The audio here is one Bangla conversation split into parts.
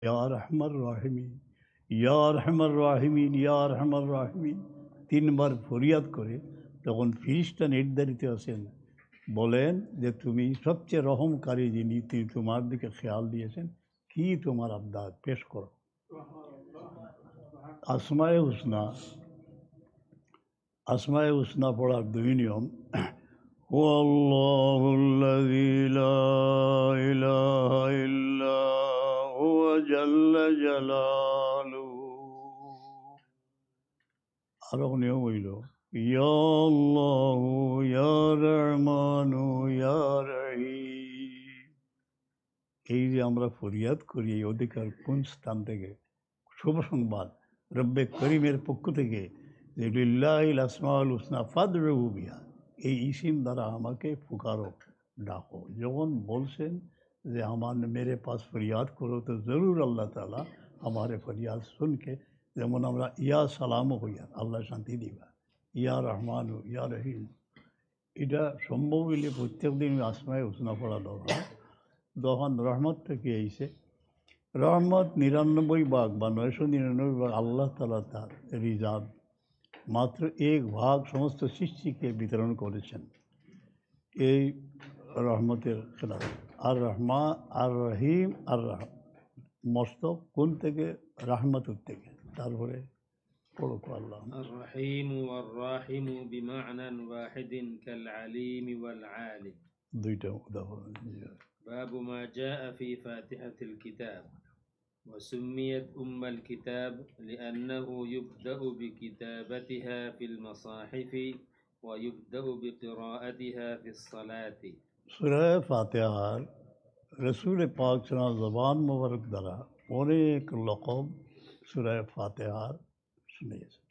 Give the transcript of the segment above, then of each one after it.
ইয়া রহমান রাহিমিন, ইয়া রহমান রাহিমিন, ইয়া রহমান রাহিমিন তিনবার ফরিয়াদ করে তখন ফিরিস্তা নির্ধারিত আছেন, বলেন যে তুমি সবচেয়ে রহমকারী যিনি, তিনি তোমার দিকে খেয়াল দিয়েছেন, কি তোমার আবদার পেশ করো। আসমায়ে হুসনা, আসমায়ে হুসনা পড়ার দুই নিয়ম। هو الله الذي لا إله إلا هو جل جلاله। আরো নিয়ম হইল ইয়া আল্লাহ ইয়া রহমান ইয়া রহিম। এই যে আমরা ফরিয়াদ করি, এই অধিকার কোন স্থান থেকে? শুভ সংবাদ রব্বে করিমের পক্ষ থেকে যে লিল্লাহিল আসমাউল হুসনা ফাদউহু বিহা, এই ইসিম দ্বারা আমাকে পুকারো, ডাকো। যখন বলছেন যে আমার মেরে পাস ফরিয়াদ করো, তো জরুর আল্লাহ তাআলা আমার ফরিয়াদ শুনকে, যেমন আমরা ইয়া সালামও হইয়া আল্লাহ শান্তি দিবা, ইয়া রহমান ইয়া রহিম, এটা সম্ভব হইলে প্রত্যেক দিন আসমায়ে হুসনা পড়া দরকার। তখন রহমত থেকে এইছে রহমত ৯৯ ভাগ বা ৯৯৯ ভাগ আল্লাহ তাআলা তার রিজার্ভ, মাত্র ১ ভাগ সমস্ত সৃষ্টিকে বিতরণ করেছেন এই রহমতের খেলাফ। আর রহমা আর রহিম আর মস্তক কোন থেকে? রাহমাতুর থেকে। তারপরে পড়ো আল্লাহ। الرحيم والراحم بمعنى واحد كالعليم والعالم. দুইটা উদাহরণ। باب ما جاء في فاتحة الكتاب. وسميت أم الكتاب لأنه يبدأ بكتابتها في المصاحف ويبدأ بقراءتها في الصلاة. সূরা ফাতিহার রসুল পাক সাল্লাল্লাহু জবান মোবারক দ্বারা অনেক লকব সূরা ফাতিহার শুনিয়েছে।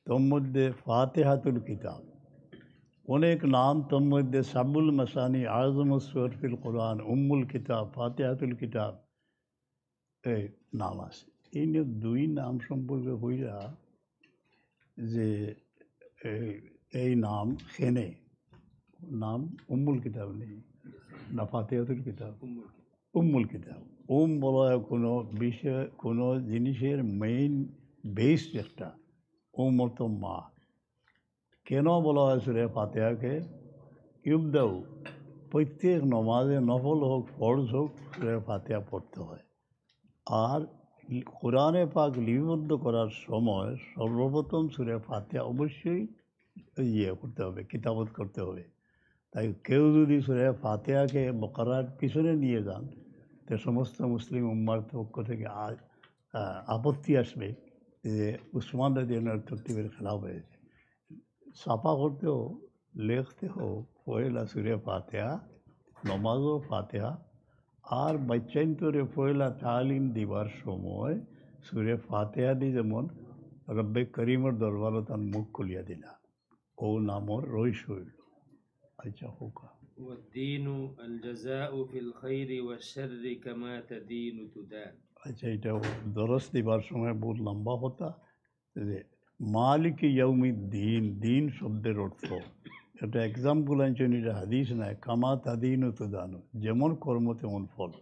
তোর মধ্যে ফাতিহাতুল কিতাব অনেক নাম, তোর মধ্যে সাবুল মাসানি, আজম ফিল কোরআন, উম্মুল কিতাব, ফাতিহাতুল কিতাব এই নাম আছে। এই নিয়ে দুই নাম সম্পর্কে হইয়া যে এই নাম খেনে নাম উম্মুল কিতাব নেই না ফাতিহাতুল কিতাব, উম্মুল কিতাব। বলা হয় কোনো বিষয়, কোনো জিনিসের মেইন বেস একটা, অর্থ মা। কেন বলা হয় সূরা ফাতিহাকে ইবদাউ? প্রত্যেক নমাজে নফল হোক ফরজ হোক সূরা ফাতিহা পড়তে হয়। আর কোরআনে পাক লিপিবদ্ধ করার সময় সর্বপ্রথম সূরা ফাতিহা অবশ্যই করতে হবে, কিতাবত করতে হবে। তাই কেউ যদি সূরা ফাতিহাকে বকরার পিছনে নিয়ে যান, তো সমস্ত মুসলিম উম্মার পক্ষ থেকে আপত্তি আসবে যে উসমান রাদিয়াল্লাহু আনহুর তরতিবের খেলাফ হয়েছে। ছাপা করতেও লিখতেও পয়লা সূরা ফাতিহা, নমাজও ফাতিহা। আর বাচ্চান্তরে পয়লা তালিম দিবার সময় সূরা ফাতিহা দি যেমন রব্বে করিমের দরবারও তার মুখ খুলিয়া দিলা, ও নামর রইস হইল। আচ্ছা হোকা। والدين الجزاء في الخير والشر كما تدين تدان. আচ্ছা, এটা দরস দিবার সময় বহুত লম্বা কথা যে মালিক ইয়াউমিদ্দিন, দিন শব্দের অর্থ, এটা এক্সাম্পল আনছেন, এটা হাদিস নয়। কামা তাদিনু তুদানু, যেমন কর্ম তেমন ফল,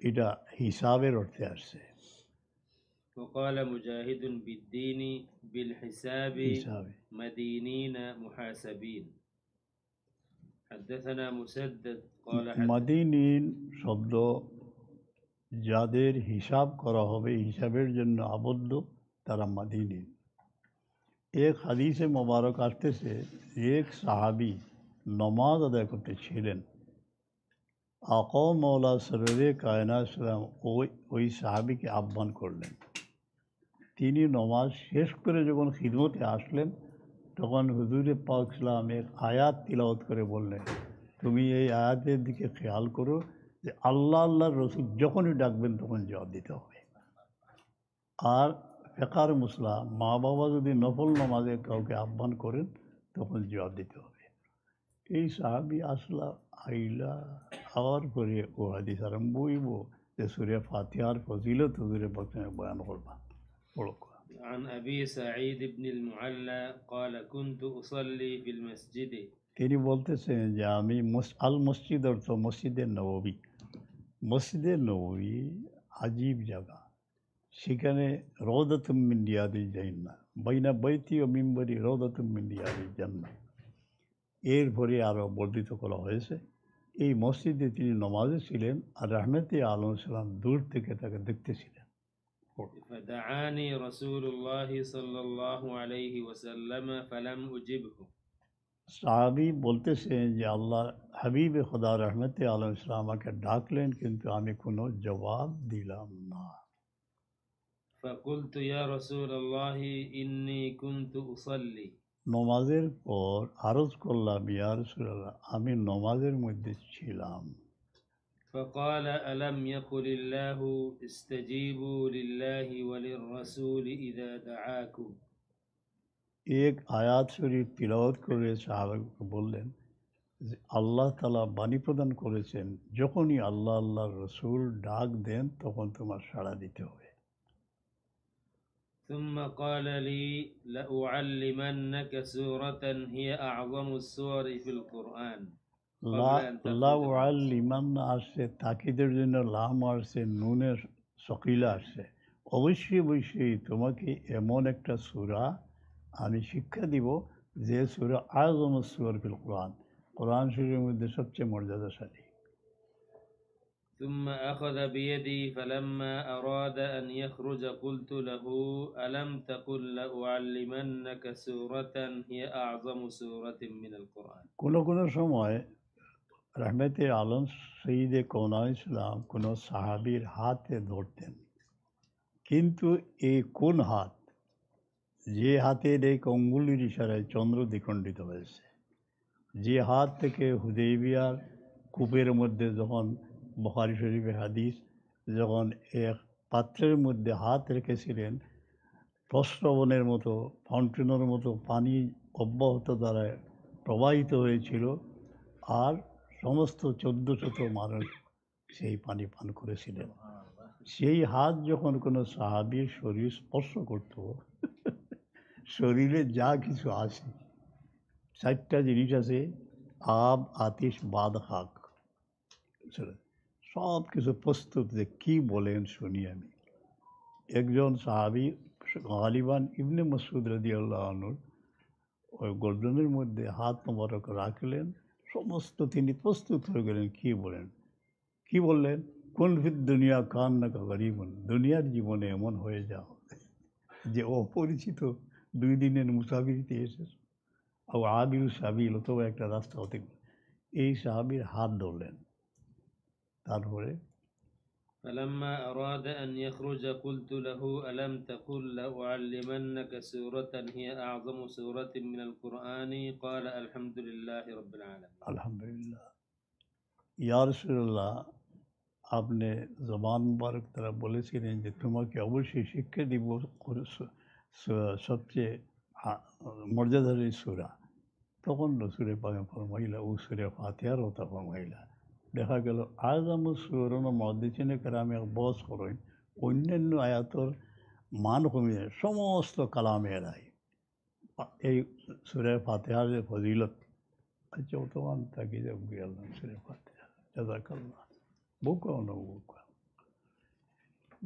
এটা হিসাবের অর্থে আসছে। وقال مجاهد بالدين بالحساب হিসাবে مدينين محاسبين. حدثنا مسدد قال মাদিনিন শব্দ যাদের হিসাব করা হবে, হিসাবের জন্য আবদ্ধ, তারা মাদিনিন। এক হাদিসে মোবারক আসতেছে, এক সাহাবি নমাজ আদায় করতে ছিলেন, আকা মৌলা সররে কায়নাত সালাম ওই সাহাবিকে আহ্বান করলেন। তিনি নমাজ শেষ করে যখন খিদমতে আসলেন, তখন হুজুরে পাক সাল্লাম এক আয়াত তিলাওয়াত করে বললেন, তুমি এই আয়াতের দিকে খেয়াল করো যে আল্লাহ আল্লাহর রসুল যখনই ডাকবেন তখন জবাব দিতে হবে। আর ফেকার মুসলা, মা বাবা যদি নফল নামাজে কাউকে আহ্বান করেন তখন জবাব দিতে হবে। এই সাহাবি আসলা আইলা হওয়ার পরে ও হাদিস আরম্ভ হইব যে সূরা ফাতিহার ফজিলত হুজুরে পাক বয়ান করবা। পড়ো। عن أبي سعيد بن المعلى قال كنت أصلي في المسجد. তিনি বলতেছেন যে আমি আল মসজিদ অর্থ মসজিদে নববী, মসজিদে নববী আজীব জায়গা, সেখানে রওদাতুম মিন রিয়াদিল জান্নাহ, বাইনা বাইতি ও মিম্বরি রওদাতুম মিন রিয়াদিল জান্নাহ। এরপরে আরও বর্ধিত করা হয়েছে, এই মসজিদে তিনি নমাজে ছিলেন আর রাহমাতে আলম সালাম দূর থেকে তাকে দেখতেছিলেন। فدعاني رسول الله صلى الله عليه وسلم فلم أجبه সাহাবী বলতেছেন যে আল্লাহ হাবিবে খোদা রহমতে আলম ইসলাম আমাকে ডাকলেন, কিন্তু আমি কোনো জবাব দিলাম না। فقلت يا رسول الله إني كنت أصلي নমাজের পর আরজ করলাম, ইয়া রাসূলুল্লাহ, আমি নমাজের মধ্যে ছিলাম। فقال ألم يقل الله استجيبوا لله وللرسول إذا دعاكم এক আয়াত শরীফ তিলাওয়াত করে সাহাবাকে বললেন যে আল্লাহ তাআলা বাণী প্রদান করেছেন, যখনই আল্লাহ আল্লাহর রসুল ডাক দেন তখন তোমার সাড়া দিতে হবে। ثم قال لي لأعلمنك سورة هي أعظم السور في القرآن লিমান আসছে তাকিদের জন্য, লাম আসছে, নুনের সকিলা আসছে। অবশ্যই অবশ্যই তোমাকে এমন একটা সূরা আমি শিক্ষা দিব যে সূরা আযম সূরা ফিল কোরআন, কোরআন শরীফের মধ্যে সবচেয়ে মর্যাদাশালী। ثم أخذ بيدي فلما أراد أن يخرج قلت له ألم تقل لأعلمنك سورة هي أعظم سورة من القرآن কোনো সময় রহমতে আলম সঈদে কওনাইন ইসলাম কোনো সাহাবীর হাতে ধরতেন, কিন্তু এই কোন হাত, যে হাতের এক অঙ্গুলির ইশারায় চন্দ্র দ্বিখণ্ডিত হয়েছে, যে হাত থেকে হুদাইবিয়ার কূপের মধ্যে যখন বুখারী শরীফে হাদিস, যখন এক পাত্রের মধ্যে হাত রেখেছিলেন, প্রস্রবণের মতো ফাউন্টেনের মতো পানি অব্যাহত দ্বারা প্রবাহিত হয়েছিল, আর সমস্ত 1400 মানুষ সেই পানি পান করেছিলেন। সেই হাত যখন কোনো সাহাবীর শরীর স্পর্শ করত, শরীরে যা কিছু আছে, 4টা জিনিস আছে, আব, আতিশ, বাদ, হাক, সব কিছু প্রস্তুত, যে কী বলেন শুনি আমি। একজন সাহাবী গালিবান ইবনে মাসউদ রাদিয়াল্লাহু আনহুর ওই গর্দনের মধ্যে হাত মোবারক রাখলেন, সমস্ত তিনি প্রস্তুত হয়ে গেলেন। কি বললেন? কুন ফিদ দুনিয়া কান্নাকা গরিবুন, দুনিয়ার জীবনে এমন হয়ে যাও যে অপরিচিত 2 দিনের মুসাফিরিতে এসেছো, ও আবিরু সাবিল, অথবা একটা রাস্তা হতে। এই সাহাবীর হাত ধরলেন, তারপরে فلما أراد أن يخرج قلت له ألم تقل لأعلمنك سورة هي أعظم سورة من القرآن قال الحمد لله رب العالمين আলহামদুলিল্লাহ। ইয়া রাসূলুল্লাহ, আপনি জবান মুবারক দ্বারা বলেছিলেন যে তোমাকে অবশ্যই শিক্ষা দিব সবচেয়ে মর্যাদার সূরা। তখন রসুলে পাক ফরমাইলা ও সূরা ফাতিহার কথা ফরমাইলা। দেখা গেল আযম সূরা মুহাদ্দিসিনে কেরামে বহস করেন, অন্যান্য আয়াতর মান কমিয়ে সমস্ত কালামেরাই এই সূরা ফাতিহার যে ফজিলত আছে, অতমান তাকে আল্লাহ সূরা ফাতিহা জাযাকাল্লাহ beaucoup en beaucoup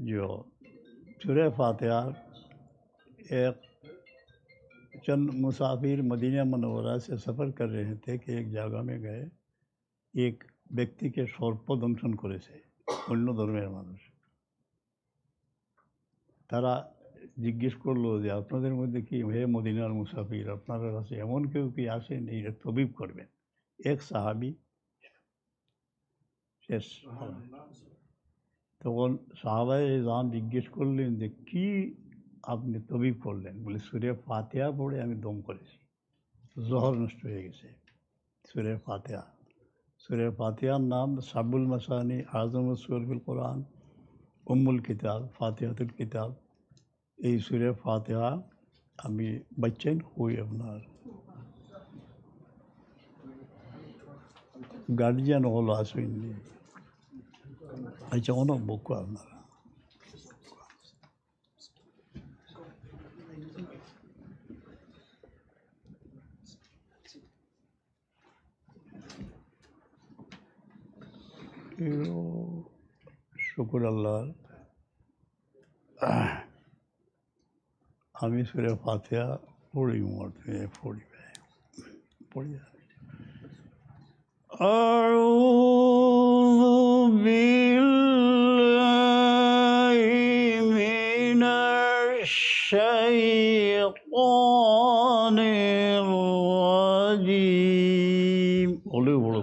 जो सूरह फातिहा एक चंद मुसाफिर मदीना मनव्वरा से सफ़र कर रहे थे कि एक जगह में गए, एक ব্যক্তিকে সর্প দংশন করেছে অন্য ধর্মের মানুষ। তারা জিজ্ঞেস করলো যে আপনাদের মধ্যে কি, হে মদিনার মুসাফির, আপনার কাছে এমন কেউ কি আসেন এই তবিব করবেন? এক সাহাবী শেষ। তখন সাহাবায়ে ইজরাম জিজ্ঞেস করলেন যে কি আপনি তবিব করলেন? বলে সূরা ফাতিহা পড়ে আমি দম করেছি, জহর নষ্ট হয়ে গেছে। সূরা ফাতিহা, সূরা ফাতিহার নাম সাবুল মাসানি, আযম সূরা ফিল কোরআন, উম্মুল কিতাব, ফাতিহাতুল কিতাব। এই সূরা ফাতিহা আমি বাচ্চান হই আপনার গার্জিয়ান হলো আসেননি। আচ্ছা, অনেক বকু আপনারা শুকুর আল্লাহ। আমি সূরা ফাতিহা পড়ি পড়ি أعوذ بالله من الشيطان الرجيم বলে বড়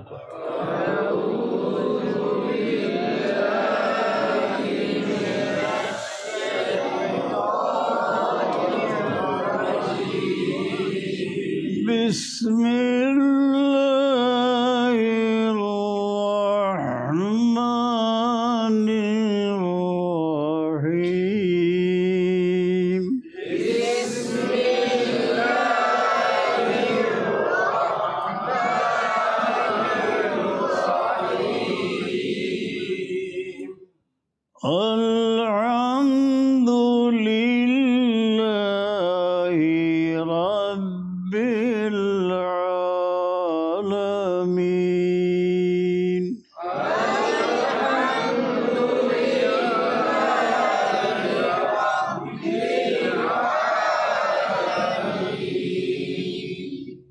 بسم الله الرحمن الرحيم بسم الله الرحمن الرحيم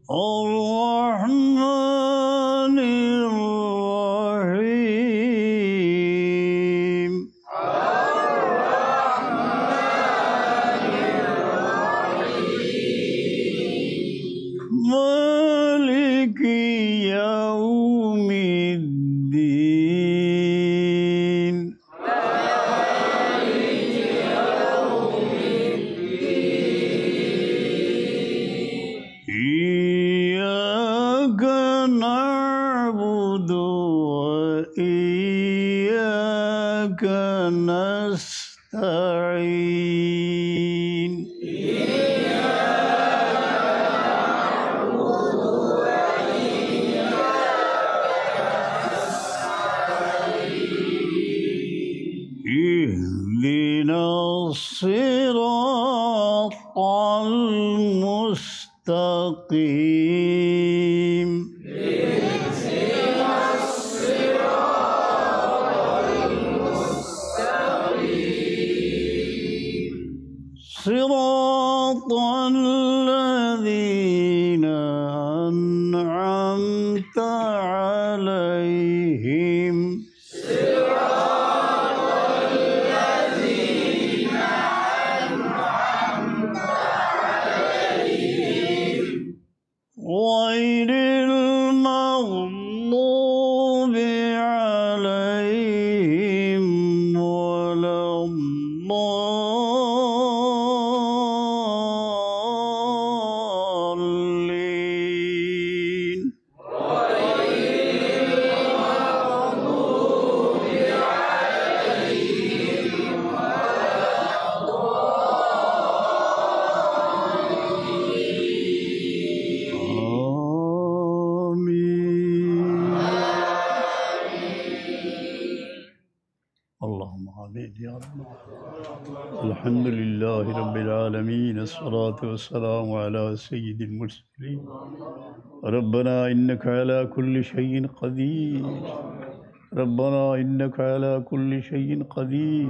الحمد الرحمن الرحيم مالك يوم الدين إياك نعبد وإياك نستعين اهدنا الصراط المستقيم صراط الذين أنعمت عليهم غير المغضوب عليهم ولا الضالين اللهم آمين يا رب. الحمد لله رب العالمين الصلاة والسلام على سيد المرسلين ربنا إنك على كل شيء قدير ربنا إنك على كل شيء قدير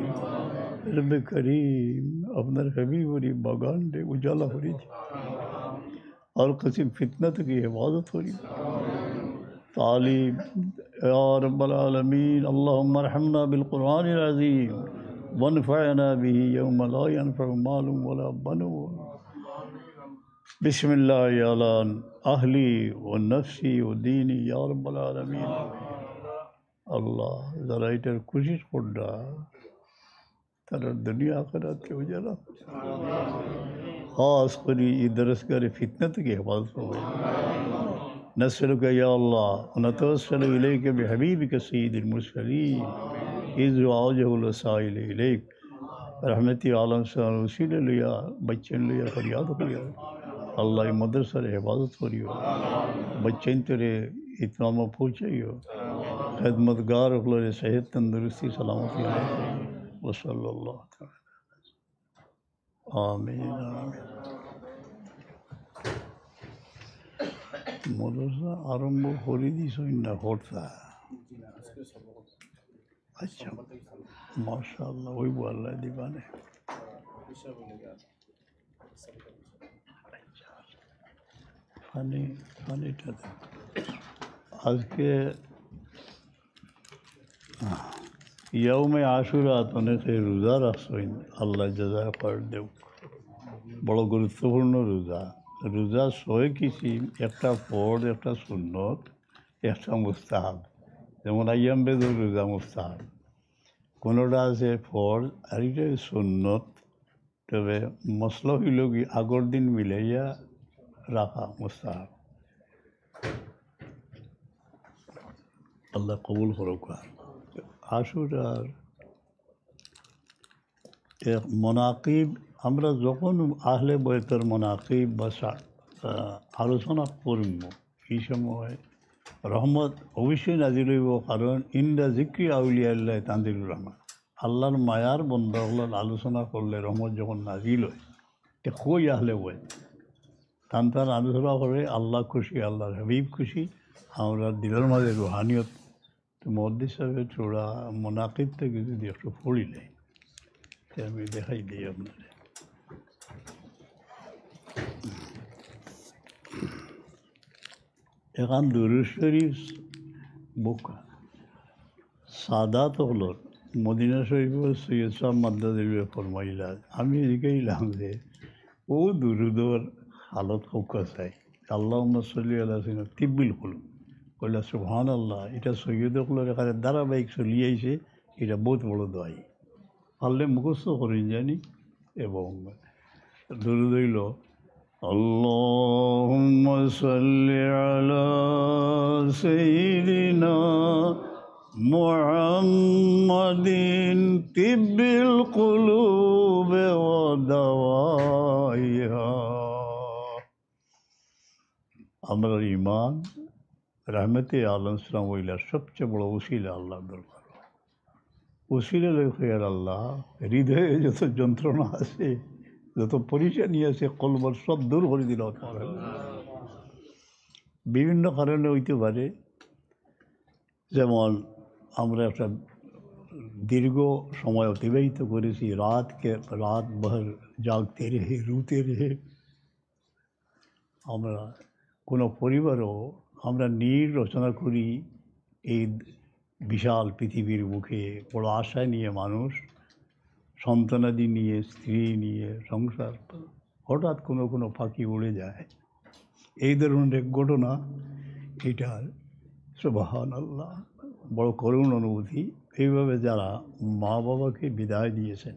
رب كريم अपने हबीब और बागान दे उजाला हो रही थी हर किस्म फितनत की हिफाजत हो रही तालीम या रब्बल आलमीन अल्लाहुम्मा रहमना बिल कुरानिल अज़ीम वनफ़अना बिही यौम ला यनफ़उ मालुन वला बनून बिस्मिल्लाह अला अहली व नफ्सी व दीनी या रब्बल आलमीन अल्लाह ज़रा इधर कोशिश करना तारा दुनिया आखिरत के उजाला खास करी दरसगार फितनत की हिफाजत हो गई नस्लुक या अल्लाह नतवस्सलु इलैका बिहबीबिका सय्यिदिल मुरसलीन इज़ वाजहुल वसाइल इलैक रहमती आलम से वसीले लिया बच्चन लिया फरियाद हो गया अल्लाह मदरसा हिफाजत हो रही हो बच्चन तेरे इत्माम पहुँचे हो खिदमतगार अखलार सेहत तंदुरुस्ती सलामती वसल्लल्लाहु आमीन आमीन मदरसा आरम्भ করে দিছই না হরতা আচ্ছা মাশাআল্লাহ ওই আল্লাহ দিবানে ফানিটা আজকে ইয়াউমে আশুরাত অনেকে রোজা রাখছেন, আল্লাহ জাযা কর দেব। বড় গুরুত্বপূর্ণ রোজা। রোজা ছয় কিসিম, একটা ফরজ, একটা সুন্নত, একটা মুস্তাহাব। যেমন আইয়াম বেদর রোজা মুস্তাহাব, কোনোটা আছে ফরজ আর এটা সুন্নত। তবে মশলা হইল কি আগর দিন মিলাইয়া রাখা মুস্তাহাব। আল্লাহ কবুল করুক। আশুরার মনাকিব আমরা যখন আহলে বয়তের মনাকিব বা আলোচনা করব, এই সময় রহমত অবশ্যই নাজিল হইব, কারণ ইন্দা জিক্রি আউলিয়া আল্লাহ তানজিলুর রহমান। আল্লাহর মায়ার বন্দাগুলোর আলোচনা করলে রহমত যখন নাজিল হয়, তে কই আহলে বয় তার আলোচনা করে আল্লাহ খুশি, আল্লাহর হাবিব খুশি, আমরা দিলের মাঝে রুহানিয়ত। তো মুহাদ্দিস সাহেবের ছোড়া মনাকিব থেকে যদি একটু পড়িলে আমি দেখাই দিই আপনাদের। এখন দুরূদ শরীফ বুক সাদাত হলো মদিনা শরীফ সৈয়দ শাহ মাদ্দাদিল ফরমাইলা। আমি জিজ্ঞাইলাম যে ও দুরুদর হালত খুব চাই, আল্লাহুম্মা সাল্লি আলা সাইয়্যিদিনা তিব্বিল কুলুব, কইলা সুবহানাল্লাহ। এটা সৈয়দ হলের এখানে ধারাবাহিক চলি আইছে, এটা বহুত বড় দোয়াই, পারলে মুখস্থ করি জানি। এবং দুরুদ হইল আল্লাহুম্মা সাল্লি আলা সাইয়্যিদিনা মুহাম্মাদিন তিব্বিল কুলুব ওয়া দাওয়াইহা। আমরা ইমান রহমতে আলম সালাম ওইলার সবচেয়ে বড় উসিলা আল্লাহর দরবার। উসিলা লেখের আল্লাহ হৃদয়ে যত যন্ত্রণা আছে, যত পরিশানি আছে, কলবর সব দূর করে দিল। বিভিন্ন কারণে হইতে পারে, যেমন আমরা একটা দীর্ঘ সময় অতিবাহিত করেছি, রাত ভর জাগতে রেহে রুতে রেহে। আমরা কোনো পরিবারও আমরা রচনা করি এই বিশাল পৃথিবীর মুখে, বড় আশা নিয়ে মানুষ, সন্তানাদি নিয়ে, স্ত্রী নিয়ে সংসার, হঠাৎ কোনো পাখি উড়ে যায়। এই ধরনের এক ঘটনা, এটার সুবহানাল্লাহ বড় করুণ অনুভূতি। এইভাবে যারা মা বাবাকে বিদায় দিয়েছেন,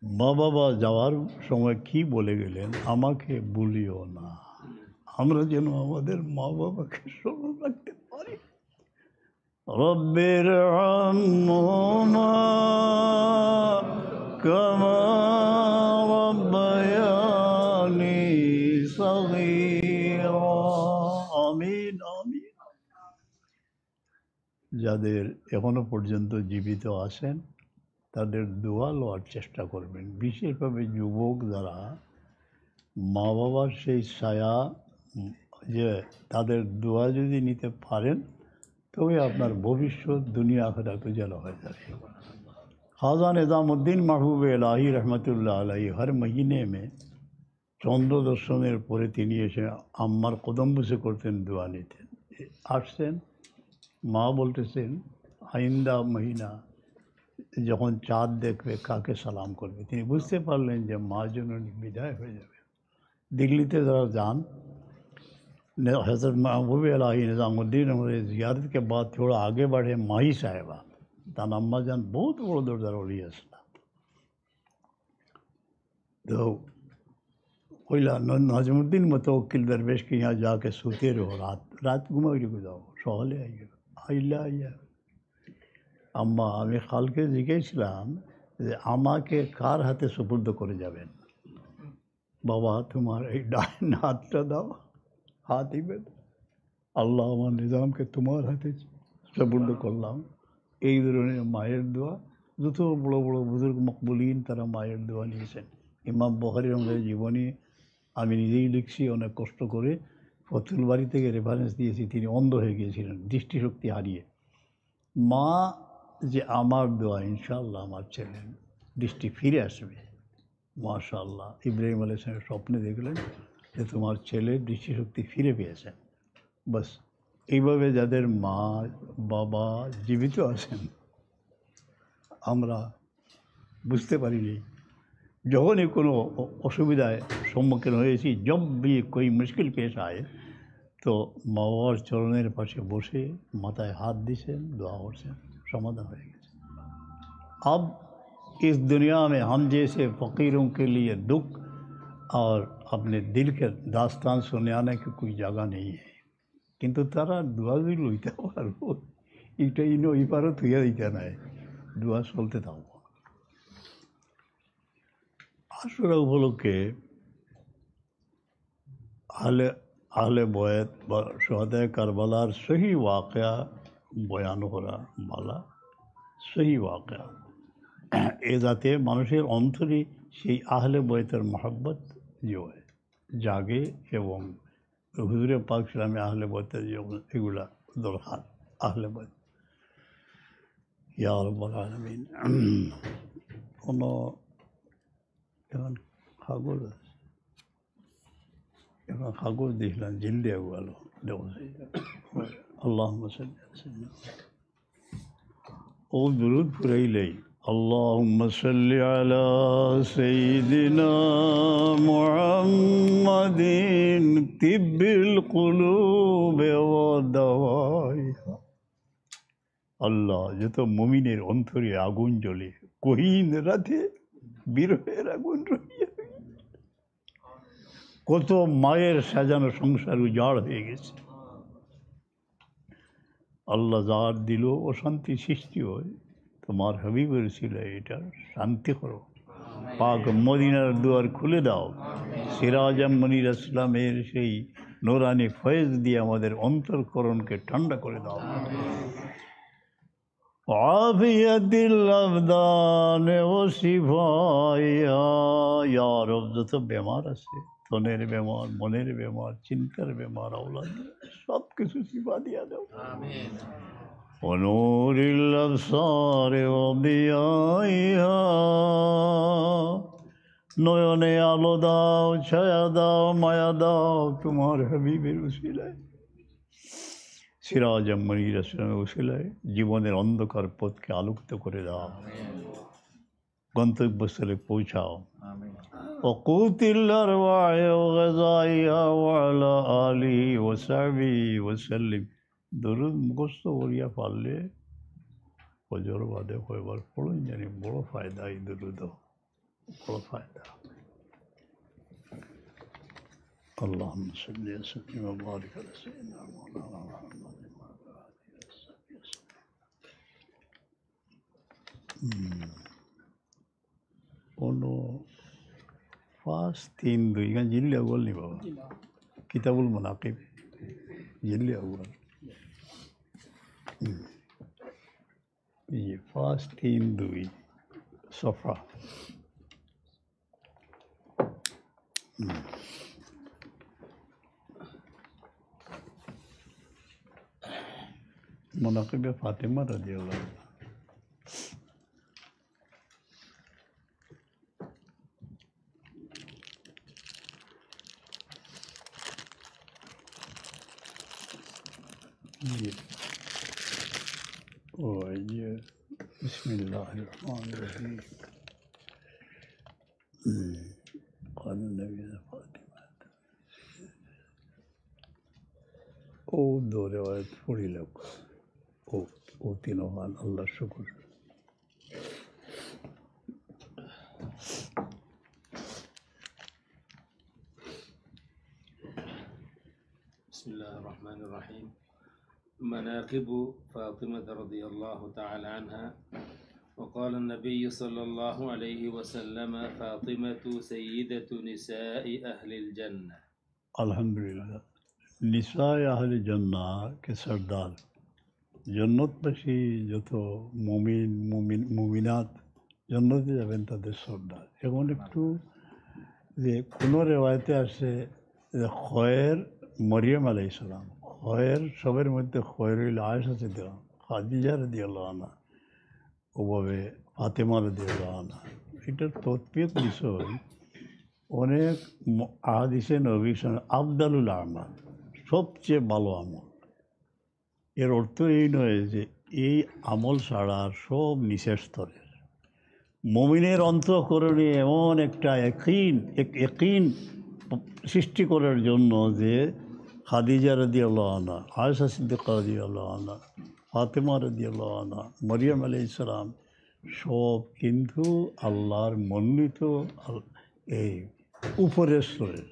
মা বাবা যাওয়ার সময় কি বলে গেলেন, আমাকে ভুলিও না। আমরা যেন আমাদের মা বাবাকে স্মরণ রাখতে পারি। রব্বির হামহুমা কামা রাব্বায়ানি সগীরা। আমিন আমিন। যাদের এখনো পর্যন্ত জীবিত আছেন তাদের দোয়া লওয়ার চেষ্টা করবেন, বিশেষভাবে যুবক যারা মা বাবার সেই ছায়া, যে তাদের দোয়া যদি নিতে পারেন তবে আপনার ভবিষ্যৎ দুনিয়া আখিরাত উজালা হয়ে যাবে। খাজা নিজামুদ্দিন মাহবুব ইলাহি রহমতুল্লাহ আলাইহি हर महीने में চন্দ্র দর্শনের পরে তিনি এসে আম্মার কদম বুঝে করতেন, দোয়া নিতেন। আসছেন, মা বলতেছেন আইন্দা মহিনা যখন চাঁদ দেখবে কাকে সালাম করবে। তিনি বুঝতে পারলেন যে মা জননী বিদায় হয়ে যাবে। दिल्लीতে যারা যান, हज़रत महबूब इलाही निज़ामुद्दीन हमारे ज़ियारत के बाद थोड़ा आगे बढ़े माही साहिबा, तान अम्मा जान बहुत बड़ो दर्जा रही है। तो कोयला नजमुद्दीन मुतवक्किल दरवेश के यहाँ जाके सोते रहो, रात घुमाई जाओ, सकाले आइए आइला आइया। আম্মা আমি কালকে জিজ্ঞেসছিলাম যে আমাকে কার হাতে সুপুর্দ করে যাবেন। বাবা তোমার এই ডান হাতটা দাও, হাত ইবেন, আল্লাহ আমার নিজামকে তোমার হাতে সুপুর্দ করলাম। এই ধরনের মায়ের দোয়া, যত বড় বড় বুজুর্গ মকবুলিন তারা মায়ের দোয়া নিয়েছেন। ইমাম বুখারী আমাদের জীবনী আমি নিজেই লিখছি অনেক কষ্ট করে, ফতুল বাড়ি থেকে রেফারেন্স দিয়েছি। তিনি অন্ধ হয়ে গিয়েছিলেন, দৃষ্টিশক্তি হারিয়ে। মা যে আমার দোয়া ইনশাআল্লাহ আমার ছেলে দৃষ্টি ফিরে আসবে। মাশাআল্লাহ, ইব্রাহিম আলাইহিস সালাম স্বপ্নে দেখলেন যে তোমার ছেলের দৃষ্টিশক্তি ফিরে পেয়েছে। বাস এইভাবে যাদের মা বাবা জীবিত আছেন আমরা বুঝতে পারিনি, যখনই কোনো অসুবিধায় সম্মুখীন হয়েছি, জব भी कोई मुश्किल पेश आए তো মা বাবার চরণের পাশে বসে মাথায় হাত দিয়েছেন, দোয়া করছেন, সমাধান হয়ে গেছে। अब इस दुनिया में हम जैसे फ़कीरों के लिए दुख और अपने दिल के दास्तान सुनाने की कोई जगह नहीं है, কিন্তু তারা দোয়া যদি লইতে পারবো, এটা ইনো ইপারও থুইয়া দিতে নাই, দোয়া চলতে থাকবো। আশুরা উপলক্ষে আহলে বয়াত বা শহাদায়ে কারবালার সহি ওয়াকিয়া বয়ান করা বলা, সহি ওয়াকিয়া এ যাতে মানুষের অন্তরে সেই আহলে বয়াতের মহব্বত জাগে এবং হুজুরে পাক সালামে আহলে বয়াতের এগুলা দরকার। আহলে বয়াত ইয়া রাব্বাল আলামিন। কোনো এখন কাগজ আছে, এখন কাগজ দেখলাম জিল্দে গেল, আল্লাহুম্মা সাল্লি আলা সাইয়্যিদিনা ও দুরূদ পড়াইলেই আল্লাহুম্মা সাল্লি আলা সাইয়্যিদিনা মুহাম্মাদিন তিব্বিল কুলুব ওয়া দাওয়াইহা। আল্লাহ, যত মুমিনের অন্তরে আগুন জ্বলে, কহিন রাতে বিরহের আগুন রহিয়া, কত মায়ের সাজানো সংসার উজাড় হয়ে গেছে, আল্লাহ যার দিল অশান্তি সৃষ্টি হয়, তোমার হাবিবের ছিল এটা শান্তি করো, পাক মদিনার দুয়ার খুলে দাও, সিরাজাম মনির ইসলামের সেই নোরানি ফয়েজ দিয়ে আমাদের অন্তরকরণকে ঠান্ডা করে দাও। আফিয়াতিল আবদান ও শিফায়া, ইয়া রব, যত বেমার আছে, তনের বেমার, মনের বেমার, চিন্তার বেমার, আওলাদ, সব কিছু শিফা দিয়া দাও। আমিন। অনুরিল আবসার ওয়া দিয়াইহা, নয়নে আলো দাও, ছায়া দাও, মায়া দাও, তোমার হাবিবের উসিলায়, সিরাজাম মনির ইসলামের উসিলায় জীবনের অন্ধকার পথকে আলোকিত করে দাও, গন্তব্যস্থলে পৌঁছাও। ওয়াকুতিল আরওয়াহ ওয়া গাযাইহা ওয়া আলা আলিহি ওয়া সাহবিহি ওয়া সাল্লিম। দরুদ মুখস্থ করিয়া পারলে ফজর বাদে কয়বার পড়ুন, জানি বড় ফায়দা, এই দরুদ বড় ফায়দা। اللهم صل وسلم وبارك على سيدنا مولانا محمد وعلى آله وصحبه وسلم. কোনো 5-3-2 এখানে জিল্লি আউয়াল নি বাবা, কিতাবুল মুনাকিব জিল্লি আউয়াল, 5-3-2 সফা। মুনাকিবে ফাতেমা রাদিয়াল্লাহু আনহা। बिस्मिल्लाहिर रहमानिर रहीम। قال النبي فاطمة ও দৌড়ে পড়ি লোক ও তিনবার আল্লাহ শুকর। بسم الله الرحمن الرحيم. مناقب فاطمة رضي الله تعالى عنها. وقال النبي صلى الله عليه وسلم فاطمة سيدة نساء أهل الجنة. अल्हम्दुलिल्लाह, निसाए अहले जन्ना के सरदार, জন্নতবাসী যত মুমিনাত জন্নতে যাবেন তাদের সর্দার। এখন একটু যে কোনো রেওয়ায়তে আসে যে খয়ের মরিয়ম আলাইহিস সালাম, খয়ের সবের মধ্যে খয়ের হইল আয়েশা সিদ্দিকা, খাদিজা রাদিয়াল্লাহু আনহা, ওভাবে ফাতেমা রাদিয়াল্লাহু আনহা, এটার তৎপিক বিষয় অনেক আহাদিসে নবী আফদালুল আমাল, সবচেয়ে ভালো আমল। এর অর্থ এই নয় যে এই আমল ছাড়া সব নিচের স্তরের। মুমিনের অন্তঃকরণে এমন একটা একীন সৃষ্টি করার জন্য যে খাদিজা রাদিয়াল্লাহু আনহা, আয়েশা সিদ্দিকা রাদিয়াল্লাহু আনহা, ফাতেমা রাদিয়াল্লাহু আনহা, মরিয়ম আলাইহিস সালাম সব কিন্তু আল্লাহর মনোনীত এই উপরের স্তরের।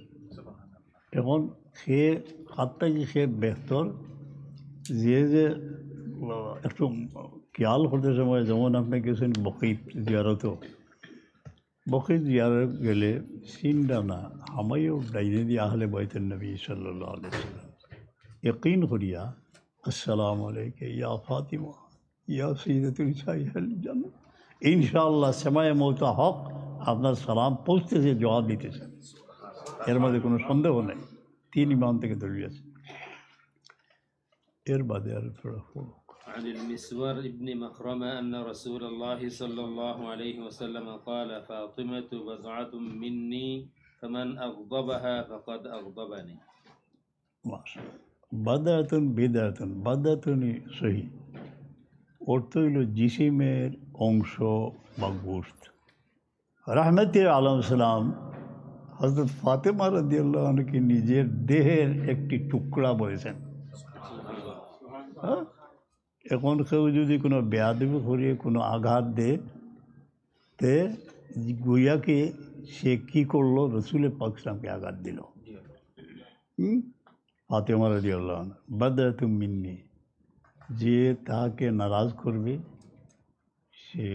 এখন সে হাত থেকে সে বেহতর যে একটু খেয়াল করতে সময়, যেমন আপনি গেছেন বকিত জিয়ারতও, বকিত জিয়ারত গেলে সিনটা না আমায়ও ডাইনে দিয়ে আহলে বাইতের নবী সাল্লাল্লাহু আলাইহি ওয়াসাল্লাম ইয়াকিন করিয়া আসসালামু আলাইকা ইয়া ফাতিমা ইয়া সাইয়্যিদাতুল নিসাইল জান্নাহ, ইনশাআল্লাহ সেমায়ে মওতা হক আপনার সালাম পৌঁছতেছে, জবাব দিতেছে, এর মধ্যে কোনো সন্দেহ নেই। 3 ইমাম থেকে দলিয়াছে। এর বাদে আর থোড়া عن المسور ابن مخرمة أن رسول الله صلى الله عليه وسلم قال فاطمة بضعة مني فمن أغضبها فقد أغضبني। বাদাতুন বিদাতুন, বাদাতুনই সহি অর্থ হইল জিসিমের অংশ বা গোশত। রাহমতে আলম সালাম হযরত ফাতেমা রাদিয়াল্লাহু আনহাকে নিজের দেহের একটি টুকরা বলেছেন। হ্যাঁ, এখন কেউ যদি কোনো বেয়াদবি করিয়ে কোনো আঘাত দেয়, তে গুইয়াকে সে কী করলো, রসুল পাক সাল্লামকে আঘাত দিল। ফাতেমা রাদিয়াল্লাহু আনহা বাদাতুম মিন্নি, যে তাহাকে নারাজ করবে সে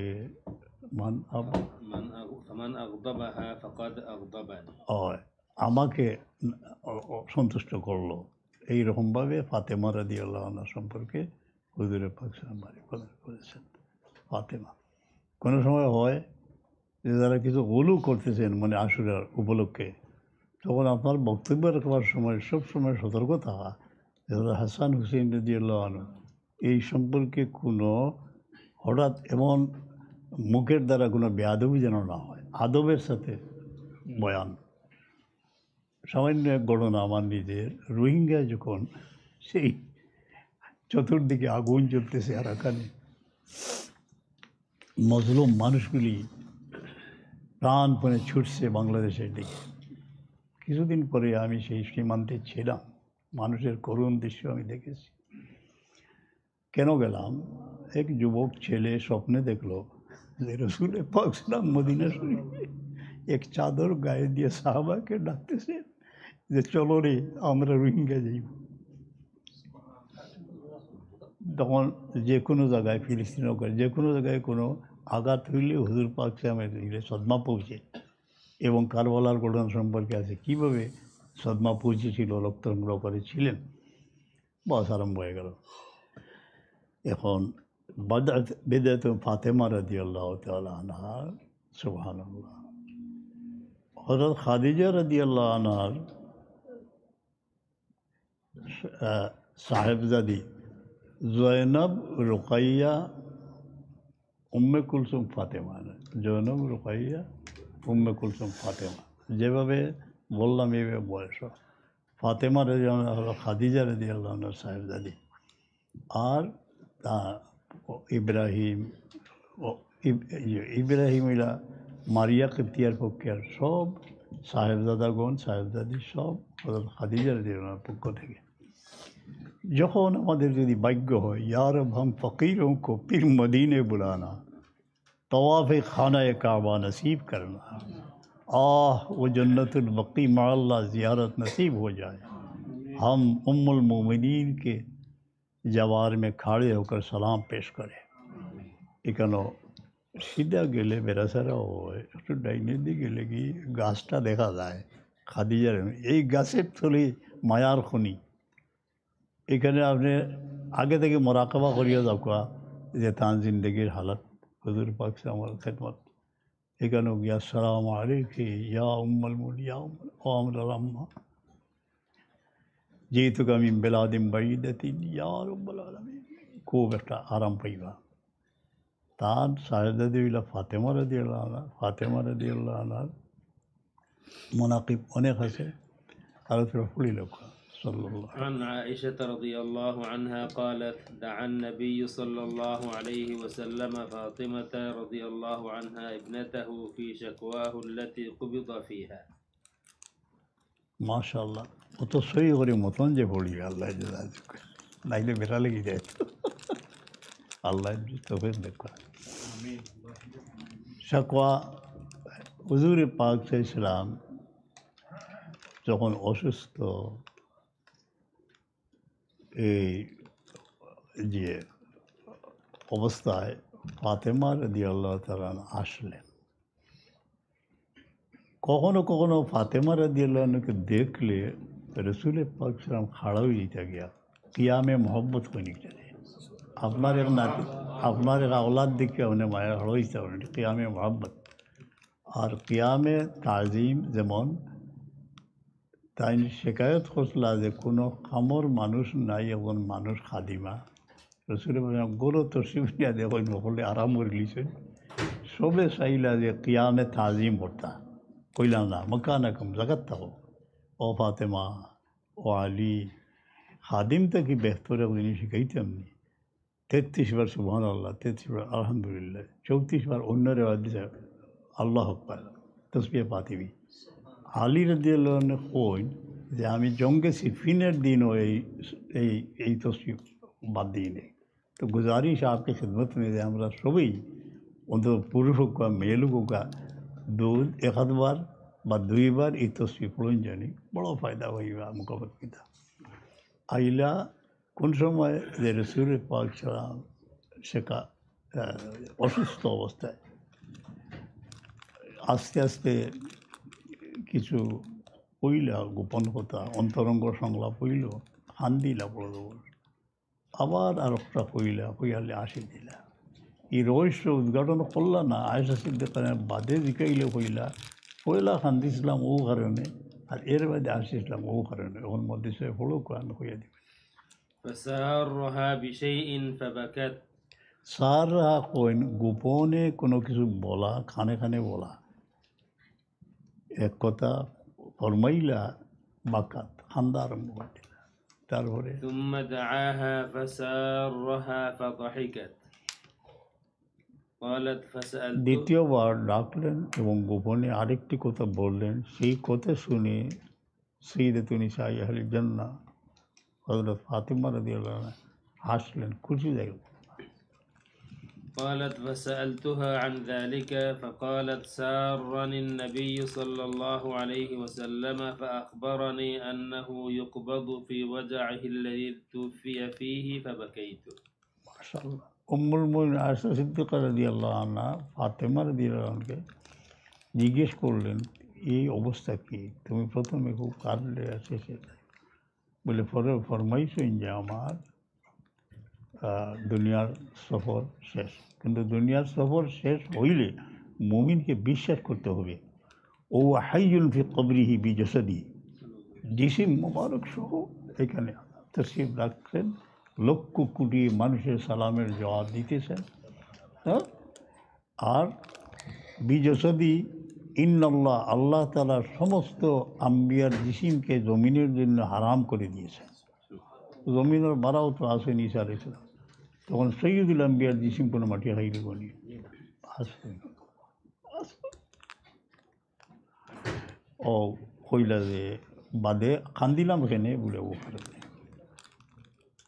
আমাকে সন্তুষ্ট করলো। এইরকমভাবে ফাতেমা রাদিয়াল্লাহু আনহা সম্পর্কে হুজুরে পাক সাল্লাল্লাহু করেছেন। ফাতেমা কোনো সময় হয় যে যারা কিছু গুলু করতেছেন মানে আশুরার উপলক্ষে, তখন আপনার বক্তব্য রাখবার সময় সবসময় সতর্ক থাকা যে হাসান হুসেন রাদিয়াল্লাহু আনহু এই সম্পর্কে কোনো হঠাৎ এমন মুখের দ্বারা কোনো বেয়াদবি যেন না হয়, আদবের সাথে বয়ান। সামান্য এক ঘটনা আমার নিজের, রোহিঙ্গা যখন সেই চতুর্দিকে আগুন জ্বলতেছে আরাকানে, মজলুম মানুষগুলি প্রাণপণে ছুটছে বাংলাদেশের দিকে। কিছুদিন পরে আমি সেই সীমান্তে ছিলাম, মানুষের করুণ দৃশ্য আমি দেখেছি। কেন গেলাম, এক যুবক ছেলে স্বপ্নে দেখলো যে রসুল পাক সাল্লাম মদিনা শরীফে এক চাদর গায়ে দিয়ে সাহাবাকে ডাকতেছে যে চলো রে আমরা রোহিঙ্গা যাইব। তখন যে কোনো জায়গায় ফিলিস্তিনের ওখানে যে কোনো জায়গায় কোনো আঘাত হইলে হুজুর পাক সাল্লামের সদমা পৌঁছে, এবং কারবালার ঘটনা সম্পর্কে আছে কীভাবে সদমা পৌঁছেছিল, রক্ত সংগ্রহ করেছিলেন, বাস আরম্ভ হয়ে গেল। এখন বেদাত ফাতেমা রাদিয়াল্লাহু তাআলা আনহা, সুবহানাল্লাহ, হযরত খাদিজা রাদিয়াল্লাহু আনহার সাহেবজাদি জয়নব রুকাইয়া উম্মে কুলসুম ফাতেমা, জয়নব রুকাইয়া উম্মে কুলসুম ফাতেমা, যেভাবে বললাম এইভাবে বয়স। ফাতেমা রাদিয়াল্লাহু আনহা খাদিজা রাদিয়াল্লাহু আনহার সাহেবজাদি, আর ইব্রাহিমিলা মারিয়া কিপ্তিয়ার পক্ষের সব সাহেবজাদাগণ সাহেবজাদি সব হযরত খাদিজা রাদিয়াল্লাহু আনহার পক্ষ থেকে। যখন আমাদের যদি ভাগ্য হয়, ইয়া রব হাম ফকিরোं को फिर मदीने बुलाना, तवाफ़ खाना काबा नसीब करना, वो जन्नतुल बकी माअल्लाह ज़ियारत नसीब हो जाए, हम उम्मुल मोमिनीन के जवार में खड़े होकर सलाम पेश करें। এখানে সিধা গেলে বেড়াছাড়া হয়, একটু ডাইনের দিকে গেলে কি গাছটা দেখা যায় খাদিজার, এই গাছের থলি মায়ার খনি। এখানে আপনি আগে থেকে মোরাকাবা করিয়া যাওয়া যে তাঁর জিন্দগির হালাত, হুজুর পাক আমার খেদমত, এখানেও গিয়া আসসালামু আলাইকি ইয়া উম্মুল মুমিনিন ইয়া উম্মুল আম্মা জিতুকা মিন বেলাদিন বাইদাতিন ইয়া রাব্বাল আলামিন, খুব একটা আরাম পাইবা। তার শাহেদাদি হইলা ফাতেমা রাদিয়াল্লাহু আনহা। ফাতেমা রাদিয়াল্লাহু আনহার মুনাকিব অনেক আছে, আর তোর ফুলি লোক সাল্লাল্লাহু عن عائشة رضي الله عنها قالت دعا النبي صلى الله عليه وسلم فاطمة رضي الله عنها ابنته في شكواه التي قبض فيها মাশাআল্লাহ। ও তো সই করে মতন যে পড়ি, আল্লাহ নাইলে বেড়া লেগে যায় তো। আল্লাহ তোকে দেখা শাকওয়া হুজুর পাক সাল্লাম যখন অসুস্থ, এই যে অবস্থায় ফাতেমা রাদিয়াল্লাহু তাআলা আসলেন। কখনো কখনো ফাতেমা রাদিয়াল্লাহু আনহাকে দেখলে রসুল পাক সাল্লাম খাড়া হয়ে যেতে গিয়া কিয়ামে মোহব্বত করে নিতে। আপনার এক নাতি, আপনার এক আওলাদ দেখে উনি মায়ের খাড়া হয়েছে কিয়ামে মোহব্বত। আর কিয়ামে তাজিম যেমন তাই শেখায়ত করছিলা যে কোনো কামর মানুষ নাই, এখন মানুষ খাদিমা রসুলের গরু তো শিবিয়া দেখো নকলে আরাম করে লিছে। সবে চাইলা যে কিয়ামে তাজিম করতা, কইলাম না মকানা কম জাগাত থাকো। ও ফাতেমা, ও আলী, খাদিম তো কি বেহতর জিনিস শিখাইতাম নি। 33 বার সুবহান আল্লাহ, 33 বার আলহামদুলিল্লাহ, 34 বার অন্য রেওয়াজ দিছে আল্লাহ আকবার তসবিহ পাতিবি। আলী রাদিয়াল্লাহু আনহু কইন যে আমি জঙ্গে সিফিনের দিনও এই তসবিহ বাদ দিই নেই। তো গুজারিশ आपकी खिदमत में যে আমরা সবাই অন্তত পুরুষ হোক বা মেয়ে লোক হোক এক আধবার বা দুইবার এই তসবিহ পড়ুন, জানি বড় ফায়দা হইবা মোকাবেলা কিতা। আইলা কোন সময় যে রসুল পাক সাল্লাম শেখা অসুস্থ অবস্থায় আস্তে আস্তে কিছু পইলা গোপন কথা অন্তরঙ্গ সংলাপ হইল, হান দিলা বড় আবার আর একটা কইলা কইয়ালে আসি দিলা। এই রহস্য উদ্ঘাটন করলা না আয়েশা সিদ্দিকার বাদে জিকাইলে কইলা পয়লা খান দিয়েছিলাম ও কারণে, আর এর বাদে আসিছিলাম ও কারণে। ওর মধ্যে সে হলো কোরআন কইয়া দিবে। فسارها بشيء فبكت সাররা কইন গোপনে কোনো কিছু বলা, খানে খানে বলা, এক কথা ফরমাইলা বাকাত খান্দা আরম্ভ করে দিলা। তারপরে ثم دعاها فسارها فضحكت قالت فسألته দ্বিতীয়বার ডাকলেন এবং গোপনে আরেকটি কথা বললেন। সেই কথা শুনে সাইয়্যিদাতুন নিসা আহলিল জান্নাহ হযরত ফাতিমা রাদিয়াল্লাহু আনহা হাসলেন, খুশি হয়ে গেলেন। قالت فسألتها عن ذلك فقالت سارني النبي صلى الله عليه وسلم فأخبرني أنه يقبض في وجعه الذي توفي فيه فبكيت মাশাআল্লাহ। উম্মুল মুমিনিন আয়েশা সিদ্দিকা রাদিয়াল্লাহু আনহা ফাতেমা রাদিয়াল্লাহু আনহাকে জিজ্ঞেস করলেন, এই অবস্থা কি? তুমি প্রথমে খুব কাঁদলে, শেষে বলে ফরমাইছেন যে আমার দুনিয়ার সফর শেষ। কিন্তু দুনিয়ার সফর শেষ হইলে মুমিনকে বিশ্বাস করতে হবে ও হাইয়ুন ফি কবরিহি বিজাসাদি, জিসিম মোবারক সহ এখানে তশরিফ রাখছেন, লক্ষ কোটি মানুষের সালামের জবাব দিতেছেন। হ্যাঁ, আর বিজাসাদি ইন্নাল্লাহ, আল্লাহ তাআলা সমস্ত আম্বিয়ার জিসিমকে জমিনের জন্য হারাম করে দিয়েছেন। জমিনের বাড়াও তো আসেন ঈসা আলাইহিস সালাম, তখন সৈয়দুল আম্বিয়ার জিসিম কোনো মাটি খাইলে বলি আসবে। ও কইলা যে বাদে কান্দিলাম এখানে বলে ও কারণে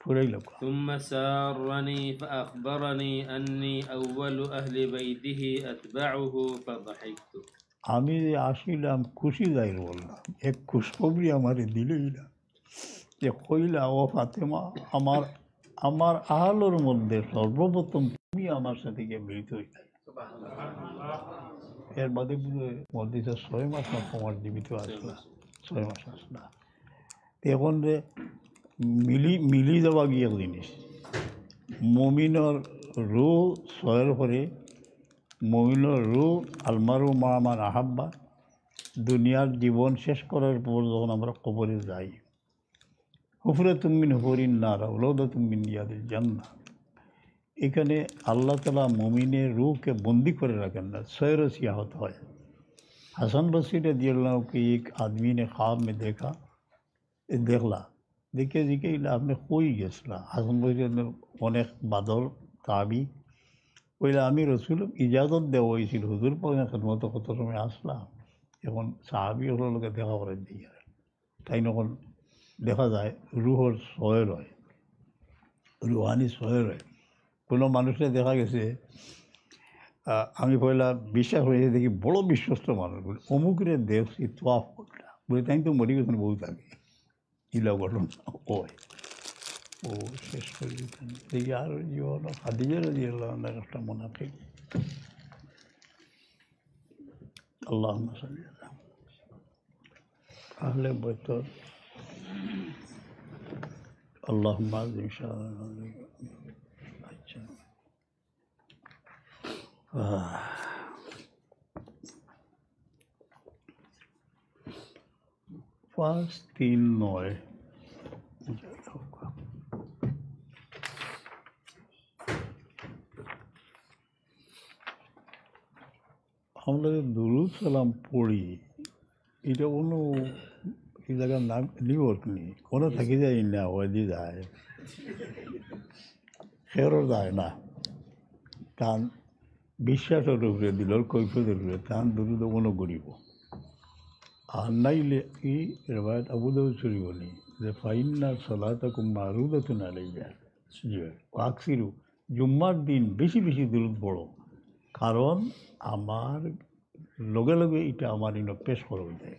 ফুরাইল। ثم سارني فأخبرني أني أول أهل بيته أتبعه فضحكت আমি যে আসিলাম খুশি যাই বললাম, এক খুশখবরি আমারে দিলই না যে কইলা ও ফাতেমা, আমার আমার আহলোর মধ্যে সর্বপ্রথম তুমি আমার সাথে গিয়ে মিলিত হইলে। এর বাদে মধ্যে 6 মাস না তোমার জীবিত আসলা, 6 মাস আসলা। এখন যে মিলি যাওয়া গিয়ে জিনিস মমিনর রু ছয়ের পরে মমিনর রু আলমারু মা আমার আহাব্বা, দুনিয়ার জীবন শেষ করার পর যখন আমরা কবরে যাই, হুফরাতুম মিন হুরিন নার আওলাদাতুম মিন রিয়াদিল জান্নাহ, এখানে আল্লাহ তাআলা মুমিনের রূহকে বন্দি করে রাखें ना सैर सियाहत है। हसन बसरी रज़ियल्लाहु की एक आदमी ने ख्वाब में देखा देखला দেখে দেখে আপনি কই গেছিলা হাসান বসরি অনেক বাদল তাবি ওইলা আমি রসুল ইজাজত দেওয়া হয়েছিল হুজুর পাকের খেদমত কত সময় আসলাম এখন সাহাবি হলোর লোকে দেখা করে দিয়ে তাই তখন দেখা যায় রুহর সয়ের হয় রুহানি সয়ের হয় কোনো মানুষকে দেখা গেছে আমি পয়লা বিশ্বাস হয়েছে দেখি বড় বিশ্বস্ত মানুষ বলে অমুকরে দেখছি তোয়াফ করলা বলে তাই তো মরি গেছেন বহুত আগে ইলা ঘটনা হয় ও শেষ করে দিতেন দেখি আর জীবন খাদিজা রাদিয়াল্লাহু আনহার একটা মুনাফিক আল্লাহুম্মা সাল্লি আলা আহলে বাইত আল্লাহুম্মা আযিম শাআনাক আচ্ছা पाँच तीन नौ আমরা যে দুরুদ সালাম পড়ি এটা কোনো এই জায়গার নাম নিউইয়র্ক নেই কোনো থাকি যায় না ওয়াদি যায় ফেরও যায় না তান বিশ্বাসের উপরে দিল কৈফিয়তের উপরে তান দুরুদ কোনো গরিব আর নাইলে কি রেবায়ত আবু দাউদ শরীফ বলি যে ফাইন্না সালাতাকুম মারুদাতুন আলাইয়া আকসিরু জুম্মার দিন বেশি বেশি দুরুদ পড়ো কারণ আমার লগে লগে এটা আমার ইনো পেশ করা যায়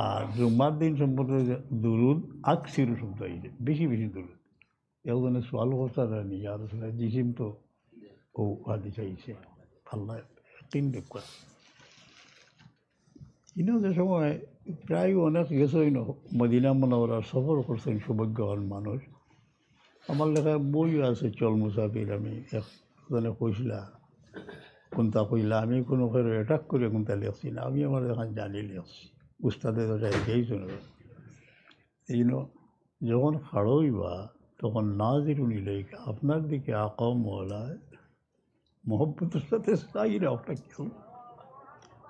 আর জুম্মার দিন সম্পর্কে দুরুদ আকসিরু শব্দ আইছে বেশি বেশি দুরুদ এগুলো সোয়াল কথা রানি আর জিসিম তো ও আদি চাইছে আল্লাহ তিন দেখবা ইনো যে সময় প্রায় অনেক গেছে মদিনা মুনাওয়ারা সফর করছেন সৌভাগ্যবান মানুষ আমার লেখায় বই আছে চল মুসাফির আমি একজনে কইছিলা কোনটা কইলা আমি কোনো ফের অ্যাটাক করে কোনটা লেখছি না আমি আমার এখন জানি লেখছি উস্তাদের এটাই শুনবে এই যখন খাড়ইবা তখন নাজিরুন ইলাইকা আপনার দিকে আকা মওলায় মোহব্বতের সাথে সাইরা একটা কেউ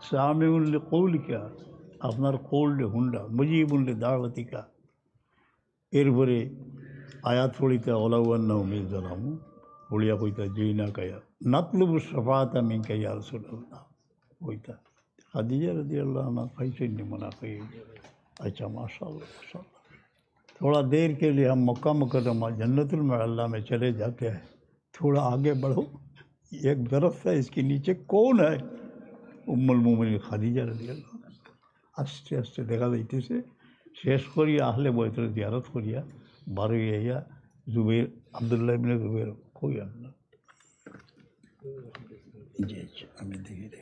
সামিউন লিকৌলিকা আপনার কৌলে হুন্ডা মুজিবুন লিদাওয়াতিকা এরপরে আয়াত পড়িতে ওলাউন্নাহু মিযলামু পড়িয়া কইতা জুইনা কায়া নাতলুবু শাফাআতা মিনকা ইয়া রাসূলুল্লাহ কইতা খাদিজা রাদিয়াল্লাহু अन्हा पाइছেন মুনাফি अच्छा माशाअल्लाह माशाअल्लाह थोड़ा देर के लिए हम मक्का मुकर्रमा जन्नतुल मुअल्ला में चले जाते हैं थोड़ा आगे बढ़ो एक दरख्त है इसके नीचे कौन है উম্মুল মুমিনিন খাদিজা রাদিয়াল্লাহু আনহা আস্তে আস্তে দেখা যাইতেছে শেষ করিয়া আহলে বয়তের জিয়ারত করিয়া বারো ইয়া জুবের আবদুল্লাহ ইবনে জুবের কই আমরা জি আমি দেখি রে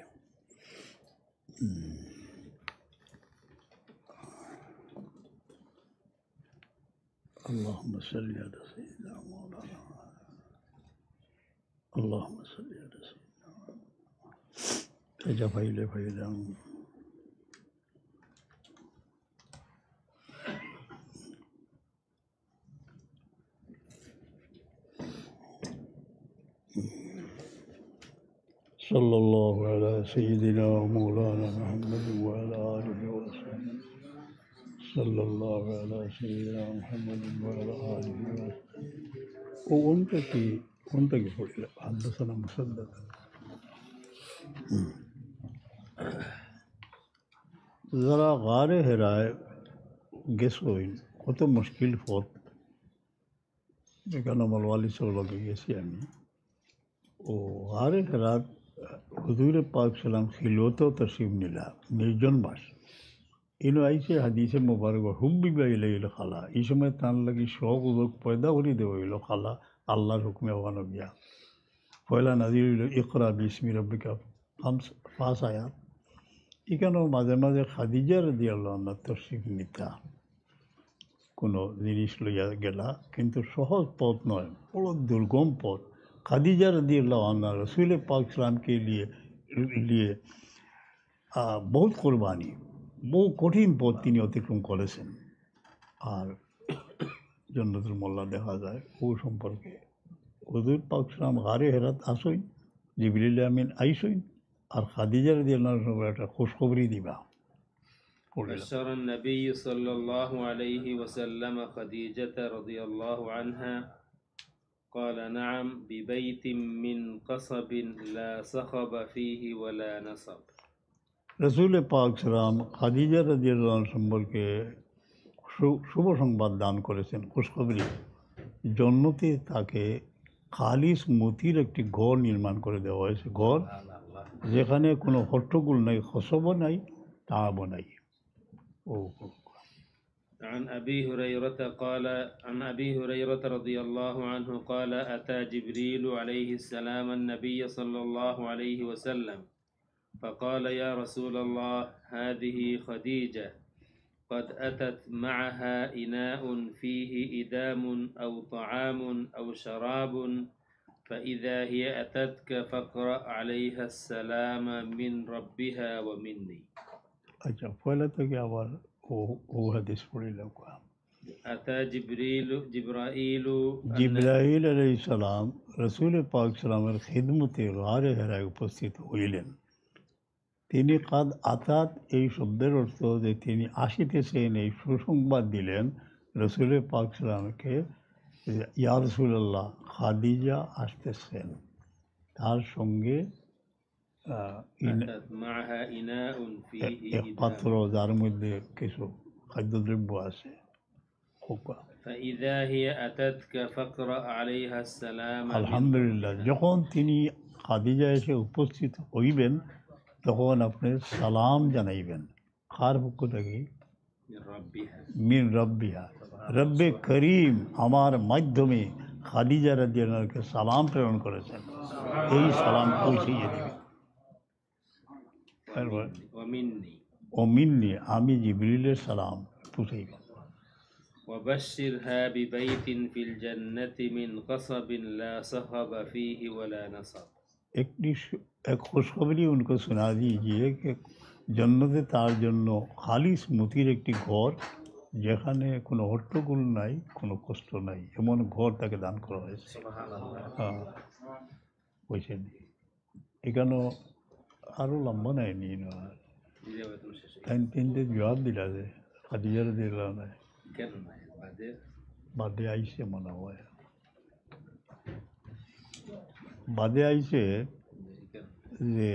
اللهم صل على سيدنا مولانا اللهم صل على سيدنا ফাইলে ফাইলাম صلى الله على سيدنا مولانا محمد وعلى آله وصحبه صلى الله على سيدنا محمد وعلى آله وصحبه وانت কি পড়িল حدثنا مسدد যারা গারে হেরায় গেছইন কত মুশকিল পথ যেখানে মালওয়ালি চলকে গেছি আমি ও গারে হেরাত হুজুরে পাক সালাম খিলতো তশরিফ নিলা নির্জন মাস ইনো আইসে হাদিসে মোবারক হুব্বিবা ইলাইহিল খালা এই সময় তার লাগি শখ উদ্যোগ পয়দা করে দেওয়া হইল খালা আল্লাহর হুকুমে ওয়ানো গিয়া পয়লা নাজির হইল ইকরা বিসমি রব্বিকা পাঁচ আয়াত এখানেও মাঝে মাঝে খাদিজা রাদিয়াল্লাহু আনহা তশরিফ নিতা কোনো জিনিস লইয়া গেলা কিন্তু সহজ পথ নয় বড় দুর্গম পথ খাদিজা রাদিয়াল্লাহু আনহা রসুল পাক সালাম के लिए বহুত কোরবানি বহু কঠিন পথ তিনি অতিক্রম করেছেন আর জান্নাতুল মোল্লা দেখা যায় ও সম্পর্কে হুজুর পাক সালাম গারে হেরাত আসইন, জিবরিল আমিন আইসইন, আর খাদিজা রাদিয়াল্লাহু আনহা একটা খুশখবরি দিবা। بشر النبي صلى الله عليه وسلم خديجة رضي الله عنها قال نعم ببيت من قصب لا صخب فيه ولا نصب। রসুল পাক সালাম খাদিজা রাদিয়াল্লাহু আনহা সম্পর্কে শুভ সংবাদ দান করেছেন, খুশখবরি। জন্নতে তাকে খালিস মতির একটি ঘর নির্মাণ করে দেওয়া হয়েছে, ঘর যেখানে কোনো হট্টগোল নাই, খসবও নাই, তাঁবও নাই। عن أبي هريرة قال عن أبي هريرة رضي الله عنه قال أتى جبريل عليه السلام النبي صلى الله عليه وسلم فقال يا رسول الله هذه خديجة قد أتت معها إناء فيه إدام أو طعام أو شراب فإذا هي أتتك فاقرأ عليها السلام من ربها ومني। আচ্ছা, পয়লা থেকে আবার ও হাদিস পড়িলাম। أتى جبرائيل জিবরাইল আলাইহিস সালাম রসুল পাক সালামের খিদমতে গারে হেরায় উপস্থিত হইলেন। তিনি কাদ আতাত এই শব্দের অর্থ যে তিনি আসিতেছেন এই সুসংবাদ দিলেন রসুল পাক সালামকে, ইয়া রাসূলুল্লাহ খাদিজা আসতেছেন, তার সঙ্গে এক পাত্র যার মধ্যে কিছু খাদ্যদ্রব্য আছে। আলহামদুলিল্লাহ, যখন তিনি খাদিজা এসে উপস্থিত হইবেন তখন আপনি সালাম জানাইবেন। কার পক্ষ থেকে? মিন রব্বিহা, রব্বে করিম আমার মাধ্যমে খাদিজা রাদিয়াল্লাহু আনহাকে সালাম প্রেরণ করেছেন, এই সালাম পৌঁছিয়ে দেবেন। ওমিন্নি আমি জিবরিলের সালাম পৌঁছাইবেন। وبشرها ببيت في الجنة من قصب لا صخب فيه ولا نصب। এক খুশখবরি উনকো শোনা দিজিয়ে कि জন্নতে তার জন্য খালিস মতির একটি ঘর, যেখানে কোনো হট্টগোল নাই, কোনো কষ্ট নাই, এমন ঘর তাকে দান করা হয়েছে। হ্যাঁ, বুঝছেন, এখানে আরও লম্বা নেয়নি, তিনটে জবাব দিলা যে খাদিজা দিলাম না, বাদে আইসে মনে হয়, বাদে আইসে যে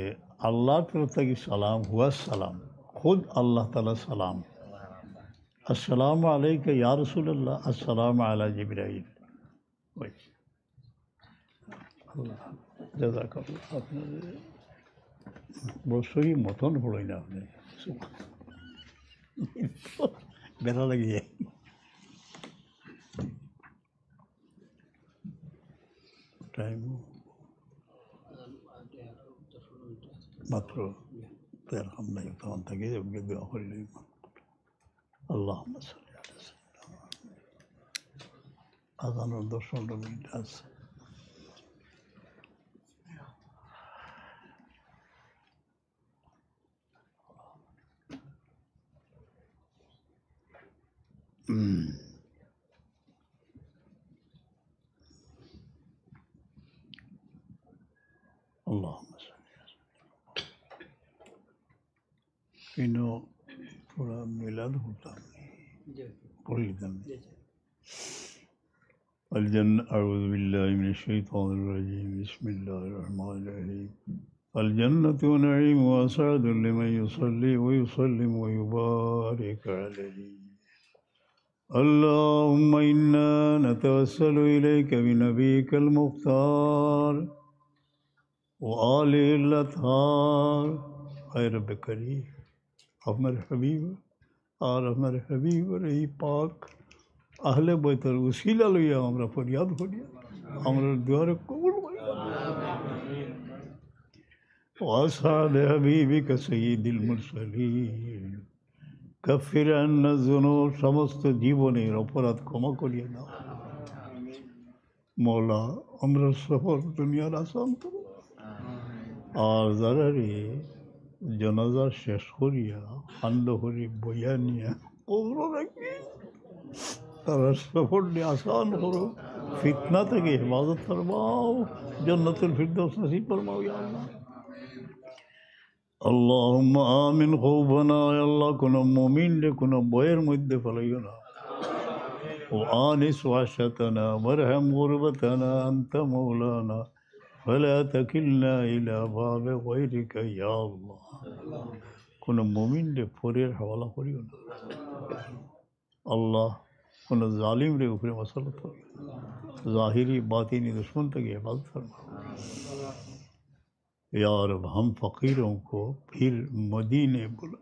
আল্লাহর তরফ থেকে সালাম, হুয়া সালাম, খুদ আল্লাহ তাআলা সালাম, আসসালামু আলাইকা ইয়া রাসূলুল্লাহ, আসসালামু আলা জিবরাইল। আল্লাহ জাযাকাল্লাহ, আপনাদের বছরই মতন পড়ই না আপনি, বেড়া লাগিয়ে টাইম মাত্র তের হাম নাই, তখন থেকে দেওয়া করিল। আল্লাহ আজানোর 10-15 মিনিট আছে। আল্লাহ কিন্তু পুরা মিলাদ হতাম পড়িতাম। أعوذ بالله من الشيطان الرجيم، بسم الله الرحمن الرحيم. الجنة نعيم وسعد لمن يصلي ويسلم ويبارك عليه. اللهم إنا نتوسل إليك بنبيك المختار وآله الأطهار। اے رب کریم، আপনার হাবিব আর আপনার হাবিবের এই পাক আহলে বাইতের উসিলা লইয়া আমরা ফরিয়াদ করি, আমরা দুয়ারে কবুল করি। وأسعد حبيبك سيد المرسلين كفر عنا الذنوب, সমস্ত জীবনের অপরাধ ক্ষমা করিয়া দাও। মওলা আমরা সফর দুনিয়ার আসান করো, আর যারা রে জানাজা শেষ করিয়া খান্দ হরি বইয়া নিয়া কবর রাখি, তারা সফর আসান করো। फितना तक हिफाजत फरमाओ, जन्नतुल फिरदौस नसीब फरमाओ या अल्लाह। अल्लाहुम्मा आमिन खौफना या अल्लाह कुनो मोमिन ले कुनो बयर मुद्दे फलाइयो ना وآنس وحشتنا وارحم غربتنا أنت مولانا فلا تكلنا إلى باب غيرك يا الله কোনো মুমিন রে ফরের হাওয়ালা করিও না আল্লাহ, কোনো জালিম রে উপরে মসলত করিও না, ज़ाहिरी बातिनी दुश्मन तक हिफाजत फरमा। या रब हम फ़कीरों को फिर मदीने बुला,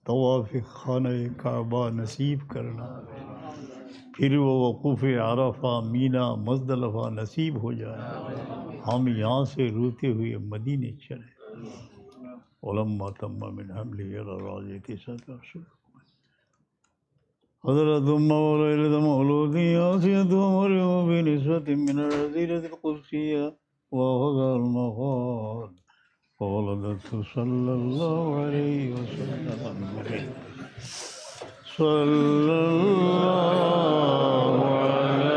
तवाफ़ खाना काबा नसीब करना, फिर वो वक़ूफ़ अरफ़ा मीना मज़दलफ़ा नसीब हो जाए, हम यहाँ से रोते हुए मदीने चले। वलम्मा तम्मा मिन हम्लिही अला राज़ियति सदरसुल हज़रत मौलूदी आसियत व मरियम बिनिस्बति मिन रज़ीलतिल क़ुद्सिय्या व ग़ज़ल मग़ाद ववलदतहु सल्लल्लाहु अलैहि वसल्लम सल्लल्लाहु अलैहि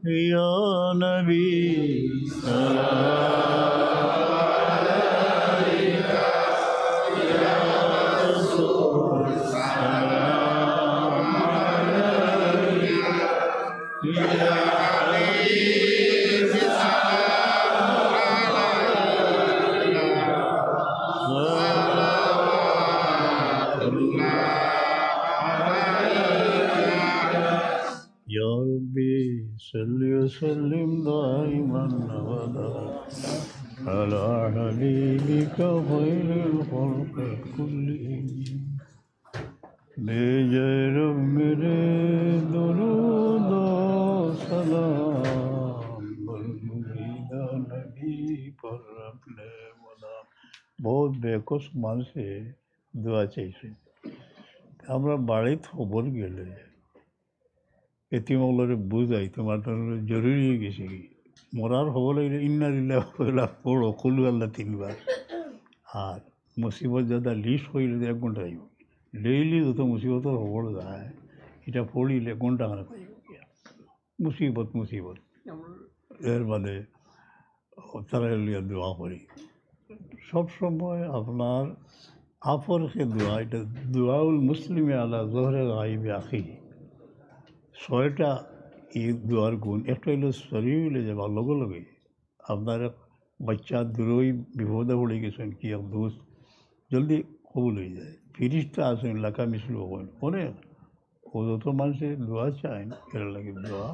या नबी या रब्बी सल्लि व सल्लिम दाइमन अबदा अला हबीबिका खैरिल खल्क़ि कुल्लिहिम बेजय रब मेरे दुरूद व सलाम बरगुज़ीदा नबी पर अपने मदाम। बहुत बेकस मान से दुआ चाहिए। আমরা বাড়িত খবর গেলে এতিমগুলোরে বুঝাই তোমার জরুরি হয়ে গেছে কি মরার খবর লাগলে ইন্না লিল্লাহ পড়ো কুল আল্লাহ 3 বার। আর মুসিবত যাদা লিস্ট হইলে 1 ঘন্টা আইব। ডেইলি যত মুসিবতের খবর যায় এটা পড়িলে ঘন্টা খানে পাইব। মুসিবত মুসিবত এর বাদে তারা লিয়া দোয়া করি সবসময় আপনার আপরকে দোয়া। এটা দোয়াউল মুসলিমে আলা জহরে গাইবে আখি। 6টা এই দোয়ার গুণ। একটা হইলো শরীর হইলে যাবার লগে লগে আপনার বাচ্চা দূরই বিপদে পড়ে গেছেন কি এক দোষ জলদি কবুল হয়ে যায়। ফিরিস্তা আসেন লাকা মিশলু হন অনেক ও যত মানুষের দোয়া চায় এর লাগে দোয়া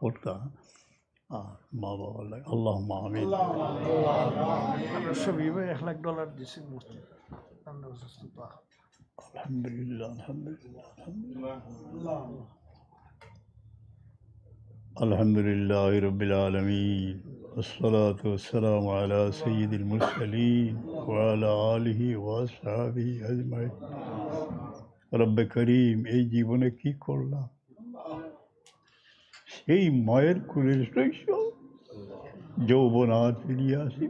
করতাম। আর মা বাবার লাগে আল্লাহ আমিন। $1 লাখ দিয়েছে মূর্তি। আলহামদুলিল্লাহ আলহামদুলিল্লাহ আলহামদুলিল্লাহ আলহামদুলিল্লাহ রব্বিল আলামিন والصلاة والسلام على سيد المرسلين وعلى آله وأصحابه أجمعين। রব্বে করিম এই জীবনে কি করলাম? সেই মায়ের কুলের শৈশব যৌবন আর ফিরিয়ে আসি।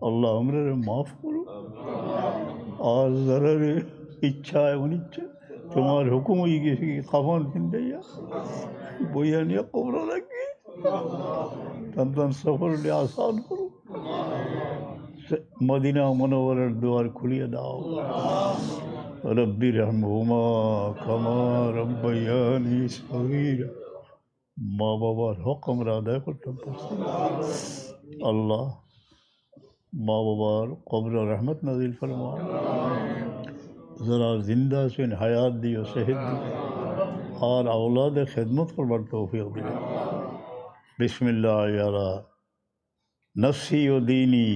আল্লাহ আমরা মাফ করো। আর যারা ইচ্ছা অনিচ্ছা তোমার হুকুম হয়ে গেছে খাফন কিনতেইয়া বইয়া নিয়ে কবর রাখি সন্তান সফর আসান করো। মদিনা মনোবরের দুয়ার খুলিয়ে দাও। রব্বি রহমহুমা কামা রব্বায়ানি সগীরা। মা বাবার হক আমরা আদায় করতাম পারছি। আল্লাহ মা বাবার কবর রহমত নাজিল ফরমাও। যারা জিন্দা আছেন হায়াত দিও সেহেদ দিও আর আওলাদে খেদমত করবার তৌফিক দিও। বিসমিল্লাহ ইয়ারা নফসি ও দীনি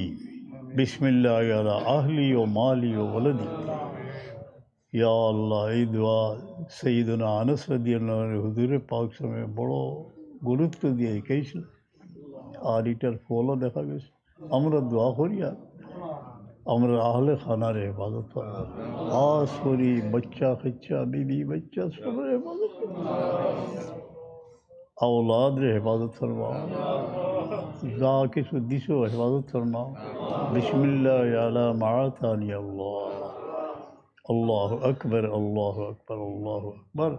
বিসমিল্লাহ ইয়ারা আহলি ও মালি ও ওয়ালাদি। ইয়া আল্লাহ এই দোয়া সৈয়দনা আনস রাদিয়াল্লাহু আনহু হুজুরে পাক সময় বড় গুরুত্ব দিয়ে শিখাইছিল। আর এটার ফলও দেখা গেছে। আমরা দোয়া করি আর আমরা আহলে খানার হেফাজত ফরমা খাস করি বাচ্চা খচ্চা বিবি বাচ্চা সবের হেফাজত औलाद रे हिफाजत फरमा जा किस दिशो हिफाजत फरमा बिस्मिल्लाह अला मातानी अल्लाह अकबर अल्लाह अकबर अल्लाह अकबर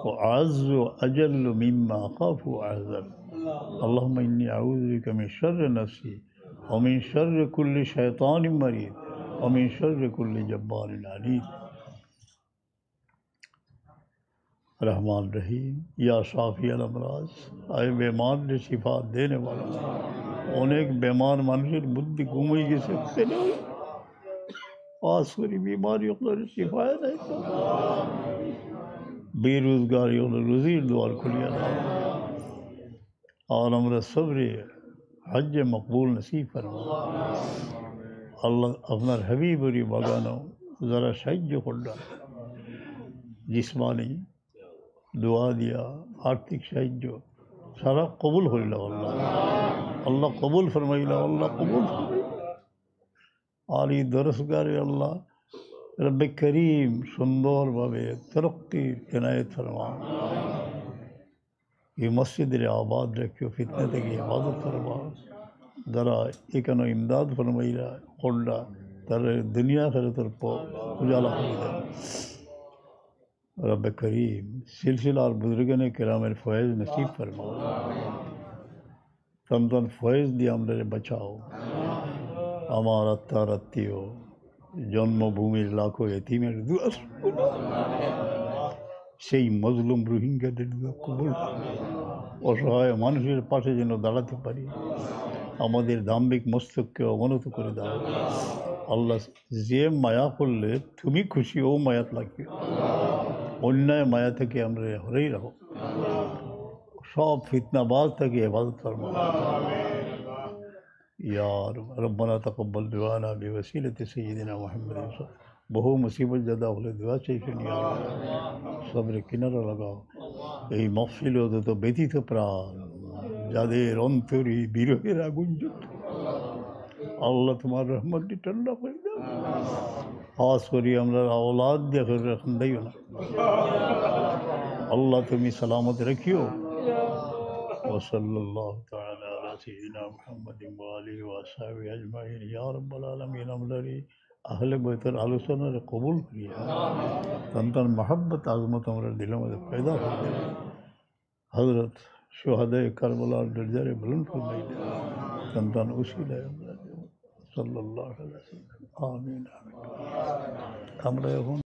व अज़्ज़ व अजल मिम्मा खाफु अहज़र अल्लाहुम्मा इन्नी अऊज़ु बिका मिन शर्रि नफ्सी व मिन शर्रि कुल्लि शैतानिन मरीद व मिन शर्रि कुल्लि जब्बारिन अनीद रहमान रहीम या शाफी अल अमराज आए बेमान ने शिफा देने वाला अनेक बेमान मानुषेर बुद्धि गुम हয়ে গেছে आसुरी बीमारी शिफा नहीं तो बेरोजगारी रोजीर द्वार खुलिया और हमरा सब्रे हज मकबूल नसीब फरमा अल्लाह अपना हबीबरी बागानो ज़रा साहाय्य करना जिस्मानी दुआ दिया आर्थिक साहाय्य सारा कबूल हইল अल्लाह अल्लाह कबूल फरमाइला अल्लाह कबूल आली दरसगारे अल्लाह रब्बे करीम सुंदर भावे तरक्की इनायत फरमा ये मस्जिद आबाद रखियो फितने থেকে हिफाजत फरमा जरा एकानो इमदाद फरमाइला कोल्ला तर दुनिया खरतर उजाला फरमा रब करीम सिलसिला और बुजुर्गन किराम फैज़ नसीब फरमा तन तन फैज़ दिए हमरे बचाओ আমার আত্মার আত্মীয় জন্মভূমির লাখো এতিমের দুয়া সেই মজলুম রোহিঙ্গাদের দুয়া কবুল অসহায় মানুষের পাশে যেন দাঁড়াতে পারি আমাদের দাম্ভিক মস্তককে অবনত করে দাও আল্লাহ যে মায়া করলে তুমি খুশি ও মায়াত লাগিও অন্যায় মায়া থেকে আমরা হরেই রাখো सब फितनाबाज तक हिफाजत फरमा यार रब्बना तक़ब्बल दुआना बेवसीलत सय्यिदिना मुहम्मद বহু মুসিবত ज़दा হলে দোয়া চাইছেন ইয়া সবরে কিনারা লাগাও এই মহফিল তো ব্যথিত প্রাণ যাদের অন্তরে বিরহের আগুন জ্বলছে আল্লাহ তোমার রহমতটি ঠান্ডা করে দাও খাস করি আমরা औलाद দিয়ে রাখুন দিও না আল্লাহ তুমি সালামত রাখিও वसल्लल्लाहु ताला अला सय्यिदिना मुहम्मदिन व आलिहि व असहाबिहि अजमाइन या रब्बल आलमीन हमदारी अहले बैतर आलोचना कबूल करिए तन तन मोहब्बत आज़मत हमारे दिलों में पैदा हो जाए हज़रत शुहदाए करबला दर्जाए बुलंद फरमाई दे तन तन उसी सल्लल्लाहु अलैहि वसल्लम आमीन आमीन আমরা এখন